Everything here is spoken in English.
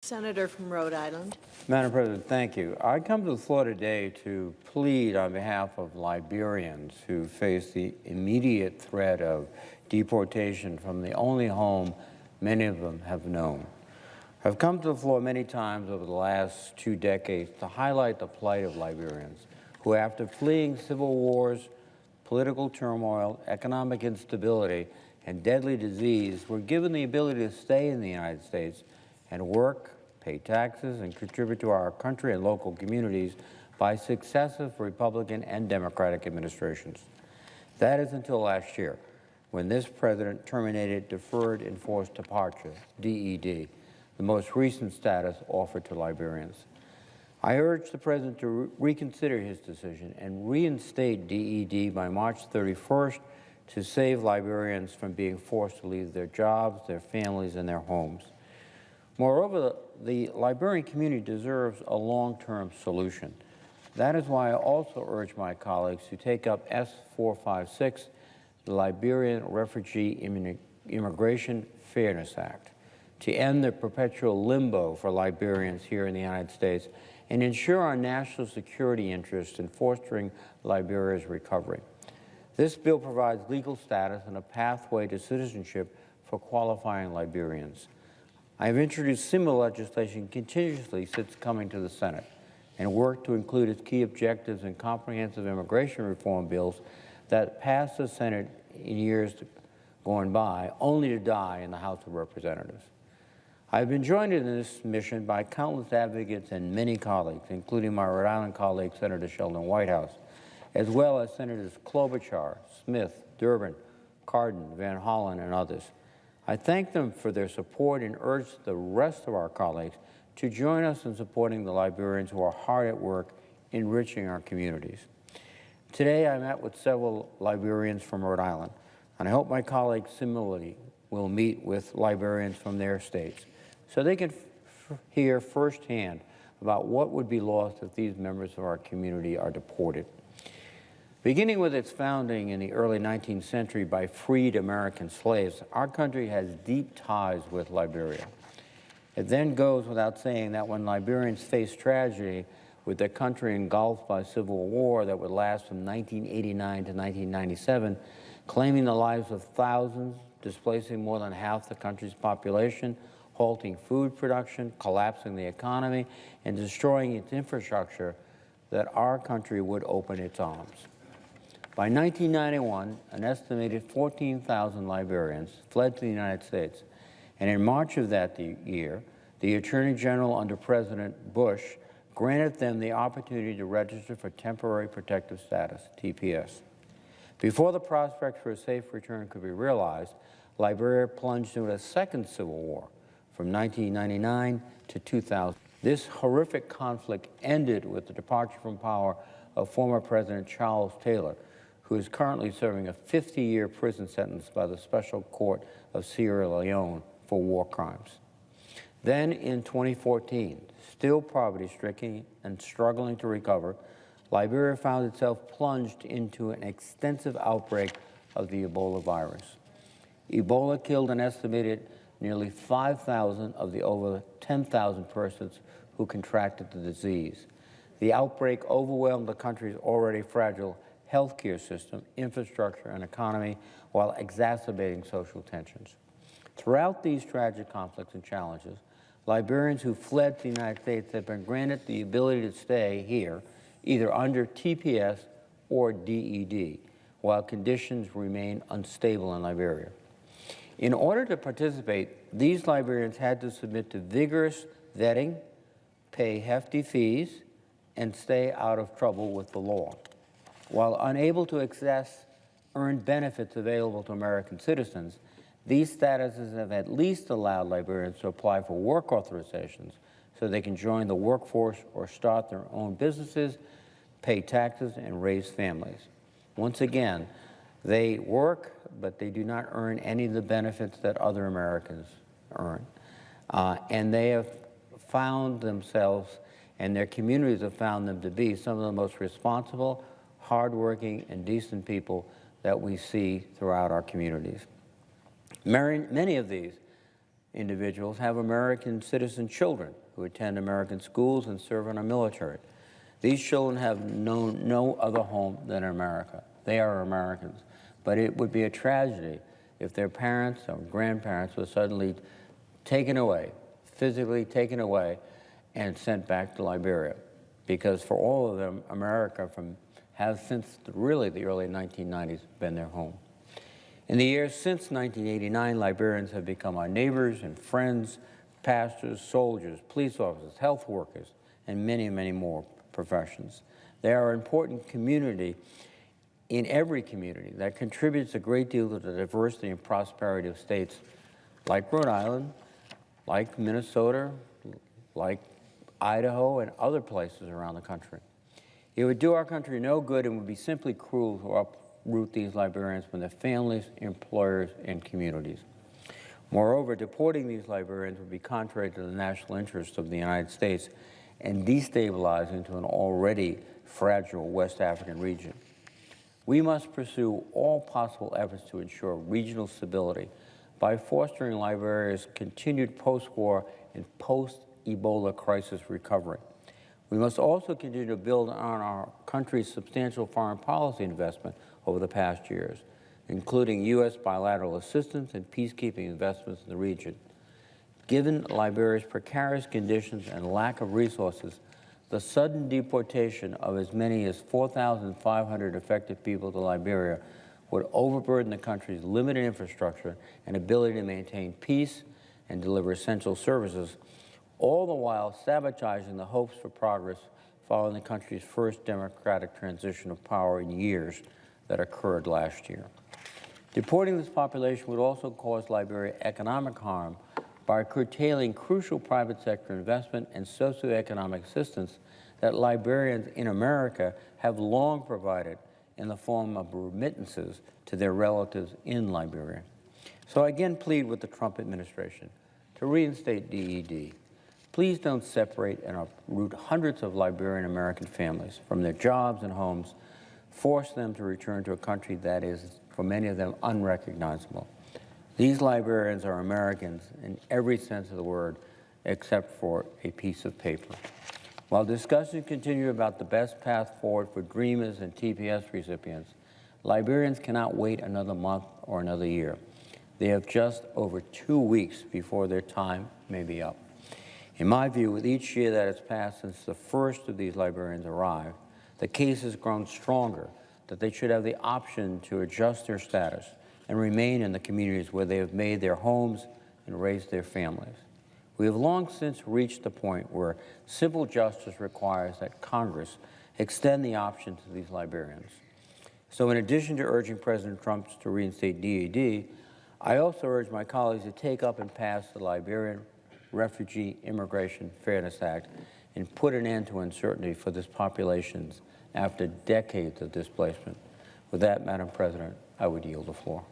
Senator from Rhode Island. Madam President, thank you. I come to the floor today to plead on behalf of Liberians who face the immediate threat of deportation from the only home many of them have known. I've come to the floor many times over the last 2 decades to highlight the plight of Liberians who, after fleeing civil wars, political turmoil, economic instability, and deadly disease, were given the ability to stay in the United States and work, pay taxes, and contribute to our country and local communities by successive Republican and Democratic administrations. That is until last year, when this president terminated Deferred Enforced Departure, DED, the most recent status offered to Liberians. I urge the president to reconsider his decision and reinstate DED by March 31st to save Liberians from being forced to leave their jobs, their families, and their homes. Moreover, the Liberian community deserves a long-term solution. That is why I also urge my colleagues to take up S-456, the Liberian Refugee Immigration Fairness Act, to end the perpetual limbo for Liberians here in the United States and ensure our national security interest in fostering Liberia's recovery. This bill provides legal status and a pathway to citizenship for qualifying Liberians. I have introduced similar legislation continuously since coming to the Senate and worked to include its key objectives in comprehensive immigration reform bills that passed the Senate in years gone by, only to die in the House of Representatives. I have been joined in this mission by countless advocates and many colleagues, including my Rhode Island colleague, Senator Sheldon Whitehouse, as well as Senators Klobuchar, Smith, Durbin, Cardin, Van Hollen, and others. I thank them for their support and urge the rest of our colleagues to join us in supporting the Liberians who are hard at work enriching our communities. Today, I met with several Liberians from Rhode Island, and I hope my colleagues similarly will meet with Liberians from their states so they can hear firsthand about what would be lost if these members of our community are deported. Beginning with its founding in the early 19th century by freed American slaves, our country has deep ties with Liberia. It then goes without saying that when Liberians face tragedy with their country engulfed by civil war that would last from 1989 to 1997, claiming the lives of thousands, displacing more than half the country's population, halting food production, collapsing the economy, and destroying its infrastructure, that our country would open its arms. By 1991, an estimated 14,000 Liberians fled to the United States, and in March of that year, the Attorney General under President Bush granted them the opportunity to register for Temporary Protective Status, TPS. Before the prospects for a safe return could be realized, Liberia plunged into a second civil war from 1999 to 2000. This horrific conflict ended with the departure from power of former President Charles Taylor, who is currently serving a 50-year prison sentence by the Special Court of Sierra Leone for war crimes. Then in 2014, still poverty-stricken and struggling to recover, Liberia found itself plunged into an extensive outbreak of the Ebola virus. Ebola killed an estimated nearly 5,000 of the over 10,000 persons who contracted the disease. The outbreak overwhelmed the country's already fragile healthcare system, infrastructure, and economy, while exacerbating social tensions. Throughout these tragic conflicts and challenges, Liberians who fled to the United States have been granted the ability to stay here, either under TPS or DED, while conditions remain unstable in Liberia. In order to participate, these Liberians had to submit to vigorous vetting, pay hefty fees, and stay out of trouble with the law. While unable to access earned benefits available to American citizens, these statuses have at least allowed Liberians to apply for work authorizations so they can join the workforce or start their own businesses, pay taxes, and raise families. Once again, they work, but they do not earn any of the benefits that other Americans earn. And they have found themselves, and their communities have found them to be some of the most responsible, hardworking, and decent people that we see throughout our communities. Many of these individuals have American citizen children who attend American schools and serve in our military. These children have known no other home than America. They are Americans. But it would be a tragedy if their parents or grandparents were suddenly taken away, physically taken away, and sent back to Liberia. Because for all of them, America has since really the early 1990s been their home. In the years since 1989, Liberians have become our neighbors and friends, pastors, soldiers, police officers, health workers, and many, many more professions. They are an important community in every community that contributes a great deal to the diversity and prosperity of states like Rhode Island, like Minnesota, like Idaho, and other places around the country. It would do our country no good and would be simply cruel to uproot these Liberians from their families, employers, and communities. Moreover, deporting these Liberians would be contrary to the national interests of the United States and destabilizing to an already fragile West African region. We must pursue all possible efforts to ensure regional stability by fostering Liberia's continued post-war and post-Ebola crisis recovery. We must also continue to build on our country's substantial foreign policy investment over the past years, including U.S. bilateral assistance and peacekeeping investments in the region. Given Liberia's precarious conditions and lack of resources, the sudden deportation of as many as 4,500 affected people to Liberia would overburden the country's limited infrastructure and ability to maintain peace and deliver essential services, all the while sabotaging the hopes for progress following the country's first democratic transition of power in years that occurred last year. Deporting this population would also cause Liberia economic harm by curtailing crucial private sector investment and socioeconomic assistance that Liberians in America have long provided in the form of remittances to their relatives in Liberia. So I again plead with the Trump administration to reinstate DED. Please don't separate and uproot hundreds of Liberian American families from their jobs and homes, force them to return to a country that is, for many of them, unrecognizable. These Liberians are Americans in every sense of the word, except for a piece of paper. While discussions continue about the best path forward for Dreamers and TPS recipients, Liberians cannot wait another month or another year. They have just over 2 weeks before their time may be up. In my view, with each year that has passed since the first of these Liberians arrived, the case has grown stronger that they should have the option to adjust their status and remain in the communities where they have made their homes and raised their families. We have long since reached the point where simple justice requires that Congress extend the option to these Liberians. So in addition to urging President Trump to reinstate DED, I also urge my colleagues to take up and pass the Liberian Refugee Immigration Fairness Act and put an end to uncertainty for this population after decades of displacement. With that, Madam President, I would yield the floor.